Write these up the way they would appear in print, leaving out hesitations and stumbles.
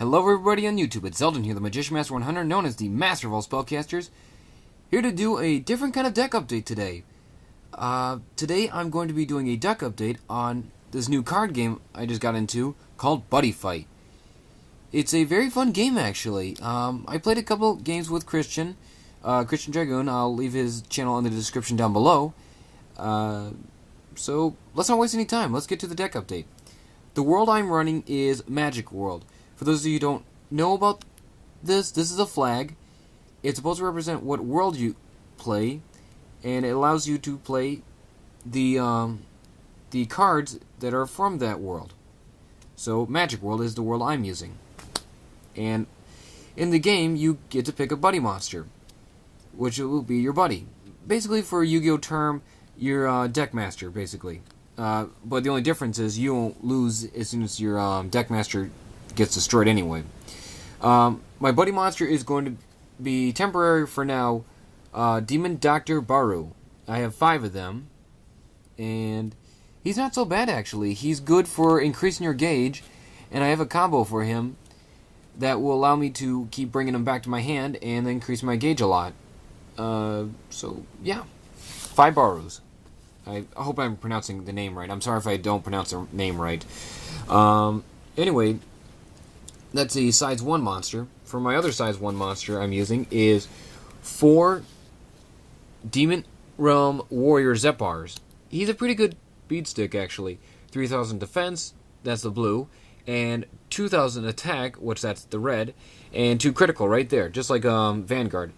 Hello everybody on YouTube, it's Xaldin here, the Magician Master 100, known as the Master of all Spellcasters, here to do a different kind of deck update today. Today I'm going to be doing a deck update on this new card game I just got into, called Buddyfight. It's a very fun game actually. I played a couple games with Christian Dragoon. I'll leave his channel in the description down below. So let's not waste any time, let's get to the deck update. The world I'm running is Magic World. For those of you who don't know about this is a flag. It's supposed to represent what world you play, and it allows you to play the cards that are from that world. So Magic World is the world I'm using. And in the game, you get to pick a buddy monster, which will be your buddy. Basically, for a Yu-Gi-Oh term, your deck master, basically. But the only difference is you won't lose as soon as your deck master gets destroyed anyway. My buddy monster is going to be temporary for now, Demon Dr. Baru. I have 5 of them, and he's not so bad actually. He's good for increasing your gauge, and I have a combo for him that will allow me to keep bringing him back to my hand and increase my gauge a lot. So yeah, 5 Barus. I hope I'm pronouncing the name right. I'm sorry if I don't pronounce the name right. Anyway, that's a size 1 monster. For my other size 1 monster I'm using is 4 Demon Realm Warrior Zepars. He's a pretty good beatstick actually. 3,000 defense, that's the blue, and 2,000 attack, which that's the red, and 2 critical right there, just like Vanguard.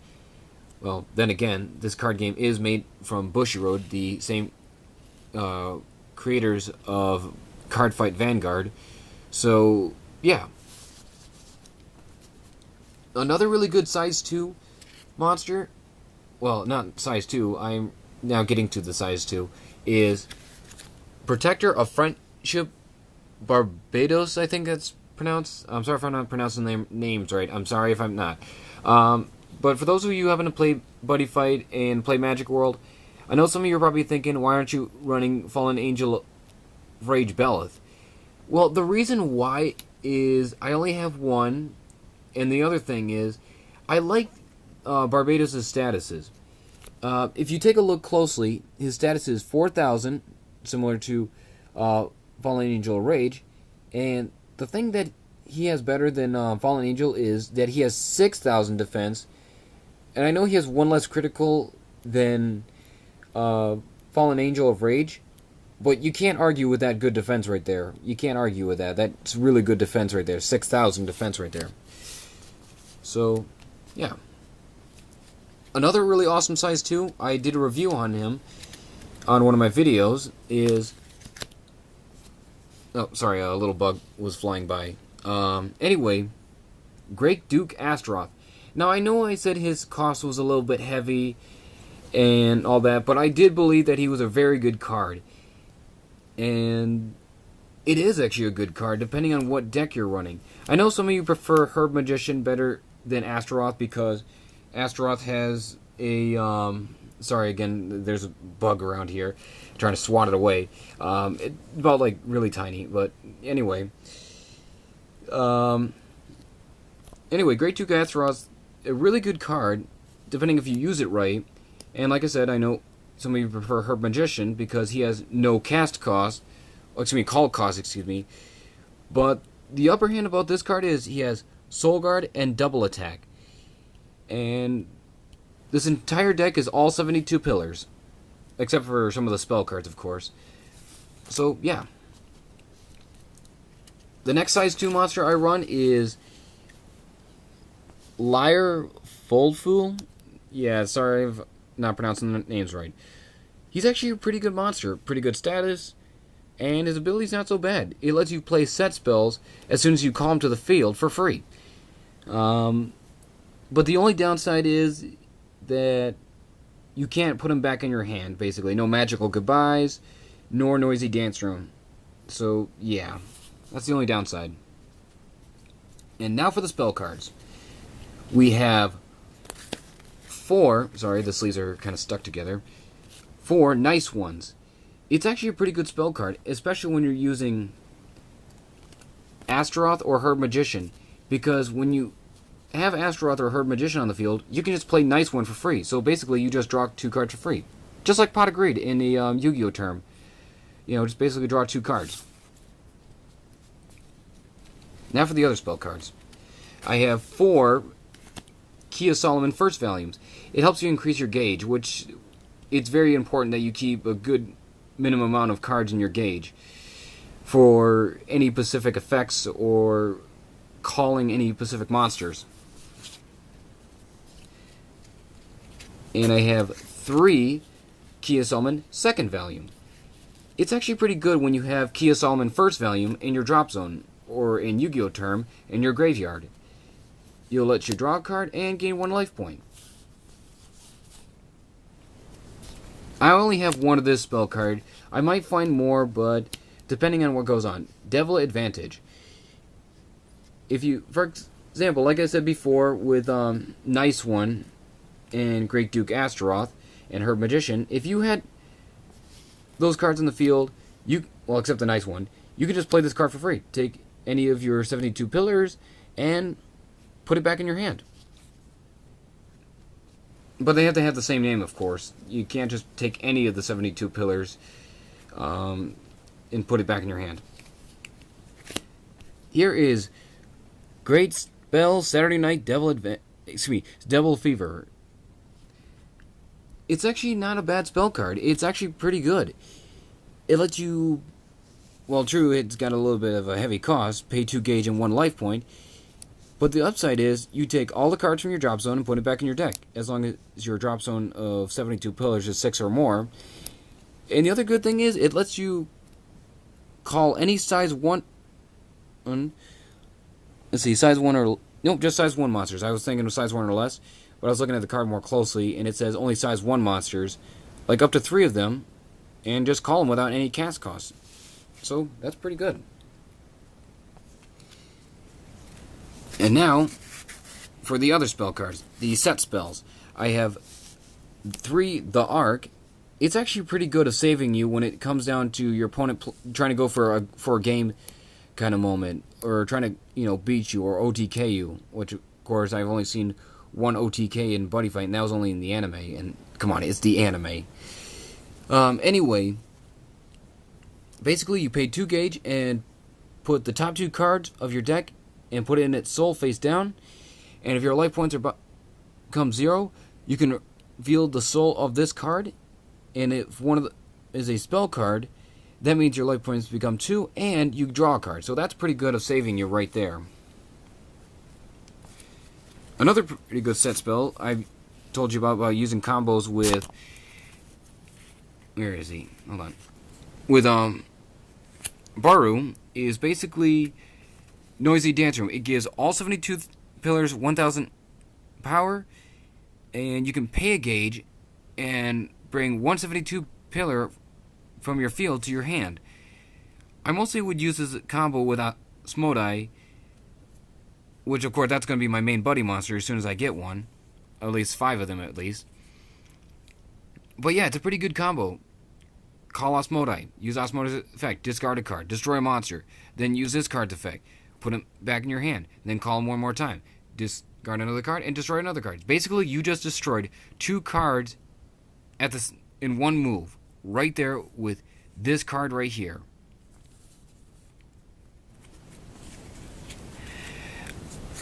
Well, then again, this card game is made from Bushiroad, the same creators of Cardfight Vanguard. So, yeah. Another really good size 2 monster, well, not size 2, I'm now getting to the size 2, is Protector of Friendship Barbados, I think that's pronounced. I'm sorry if I'm not pronouncing the names right. I'm sorry if I'm not. But for those of you who haven't played Buddyfight and play Magic World, I know some of you are probably thinking, why aren't you running Fallen Angel of Rage Belith? Well, the reason why is I only have 1, and the other thing is, I like Barbados' statuses. If you take a look closely, his status is 4,000, similar to Fallen Angel of Rage, and the thing that he has better than Fallen Angel is that he has 6,000 defense, and I know he has 1 less critical than Fallen Angel of Rage, but you can't argue with that good defense right there. You can't argue with that. That's really good defense right there. 6,000 defense right there. So, yeah. Another really awesome size 2, I did a review on him on one of my videos, is... Oh, sorry, a little bug was flying by. Anyway, Great Duke Astaroth. Now, I know I said his cost was a little bit heavy and all that, but I did believe that he was a very good card. And it is actually a good card, depending on what deck you're running. I know some of you prefer Herb Magician better than Astaroth, because Astaroth has a... sorry, again, there's a bug around here. I'm trying to swat it away. It's about, like, really tiny, but anyway. Anyway, Great Duke Astaroth, a really good card, depending if you use it right. And like I said, I know some of you prefer Herb Magician because he has no cast cost, call cost, excuse me. But the upper hand about this card is he has Soul Guard and double attack. And this entire deck is all 72 pillars, except for some of the spell cards, of course. So, yeah. The next size 2 monster I run is Lyre Foldfool. Yeah, sorry if I'm not pronouncing the names right. He's actually a pretty good monster, pretty good status, and his ability's not so bad. It lets you play set spells as soon as you call him to the field for free. But the only downside is that you can't put him back in your hand, basically. No magical goodbyes, nor noisy dance room. So, yeah. That's the only downside. And now for the spell cards. We have 4... Sorry, the sleeves are kind of stuck together. 4 nice ones. It's actually a pretty good spell card, especially when you're using Astaroth or Herb Magician, because when you have Astaroth or Herb Magician on the field, you can just play Nice One for free. So basically, you just draw 2 cards for free. Just like Pot of Greed in the Yu-Gi-Oh term. You know, just basically draw 2 cards. Now for the other spell cards. I have 4 Key of Solomon First Volumes. It helps you increase your gauge, which it's very important that you keep a good minimum amount of cards in your gauge for any specific effects or calling any specific monsters. And I have 3 Key of Solomon Second Volume. It's actually pretty good when you have Key of Solomon First Volume in your drop zone, or in Yu-Gi-Oh term, in your graveyard. You'll let you draw a card and gain 1 life point. I only have 1 of this spell card. I might find more, but depending on what goes on. Devil Advantage. If you, for example, like I said before, with Nice One and Great Duke Astaroth and Herb Magician, if you had those cards in the field, well, except the Nice One, you can just play this card for free. Take any of your 72 pillars and put it back in your hand. But they have to have the same name, of course. You can't just take any of the 72 pillars and put it back in your hand. Here is Great Spell Saturday Night Devil Fever. It's actually not a bad spell card. It's actually pretty good. It lets you, well, true, it's got a little bit of a heavy cost, pay 2 gauge and 1 life point, but the upside is you take all the cards from your drop zone and put it back in your deck, as long as your drop zone of 72 pillars is 6 or more. And the other good thing is it lets you call any size 1, let's see, size 1 or, nope, just size 1 monsters. I was thinking of size 1 or less, but I was looking at the card more closely, and it says only size 1 monsters, like up to 3 of them, and just call them without any cast costs. So, that's pretty good. And now, for the other spell cards, the set spells. I have 3, the Arc. It's actually pretty good at saving you when it comes down to your opponent trying to go for a game kind of moment, or trying to, beat you or OTK you, which, of course, I've only seen 1 OTK in Buddyfight, and that was only in the anime, and come on, it's the anime. Anyway, basically you pay 2 gauge and put the top 2 cards of your deck and put it in its soul face down, and if your life points become 0, you can reveal the soul of this card, and if one of is a spell card, that means your life points become 2, and you draw a card. So that's pretty good of saving you right there. Another pretty good set spell I told you about using combos with, where is he? Hold on. With Baru is basically Noisy Dance Room. It gives all 72 pillars 1,000 power, and you can pay a gauge and bring 172 pillar from your field to your hand. I mostly would use this combo with Asmodai, which of course that's going to be my main buddy monster as soon as I get one. At least 5 of them at least. But yeah, it's a pretty good combo. Call Asmodai, use Asmodai's effect, discard a card, destroy a monster, then use this card's effect, put him back in your hand, then call him one more time, discard another card, and destroy another card. Basically, you just destroyed 2 cards in one move, right there with this card right here.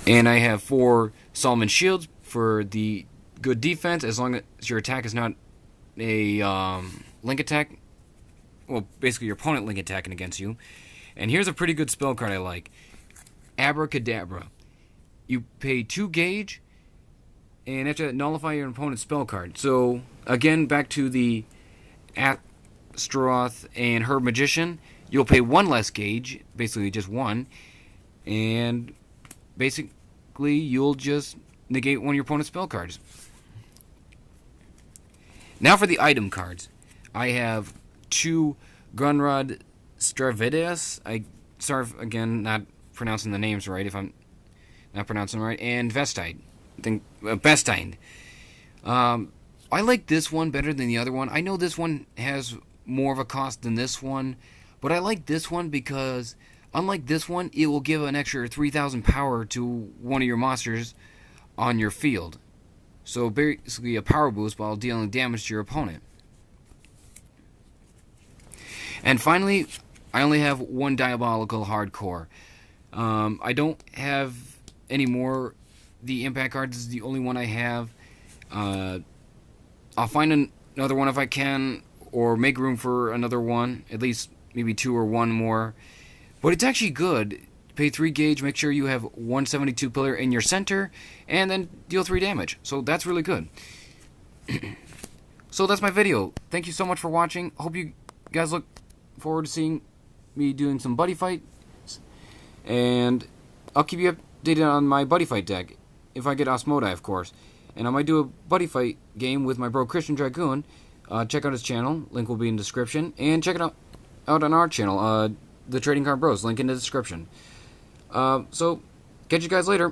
And I have 4 Solomon Shields for the good defense, as long as your attack is not a link attack. Well, basically your opponent link attacking against you. And here's a pretty good spell card I like. Abracadabra. You pay 2 gauge, and have to nullify your opponent's spell card. So, again, back to the Astaroth and Herb Magician. You'll pay 1 less gauge, basically just 1, and basically you'll just negate one of your opponent's spell cards. Now for the item cards. I have 2 Grunrod Stravideus. Sorry again, not pronouncing the names right if I'm not pronouncing them right. And Vestide. Bestine. I like this one better than the other one. I know this one has more of a cost than this one, but I like this one because Unlike this one, it will give an extra 3,000 power to one of your monsters on your field. So basically a power boost while dealing damage to your opponent. And finally, I only have one Diabolical Hardcore. I don't have any more. The Impact cards is the only one I have. I'll find another one if I can, or make room for another one, at least maybe 2 or 1 more. But it's actually good. Pay 3 gauge, make sure you have 172 pillar in your center, and then deal 3 damage. So that's really good. So that's my video. Thank you so much for watching. Hope you guys look forward to seeing me doing some Buddyfight. And I'll keep you updated on my Buddyfight deck, if I get Osmodi, of course. And I might do a Buddyfight game with my bro Christian Dragoon. Check out his channel, link will be in the description. And check it out on our channel, the Trading Card Bros, link in the description. So, catch you guys later.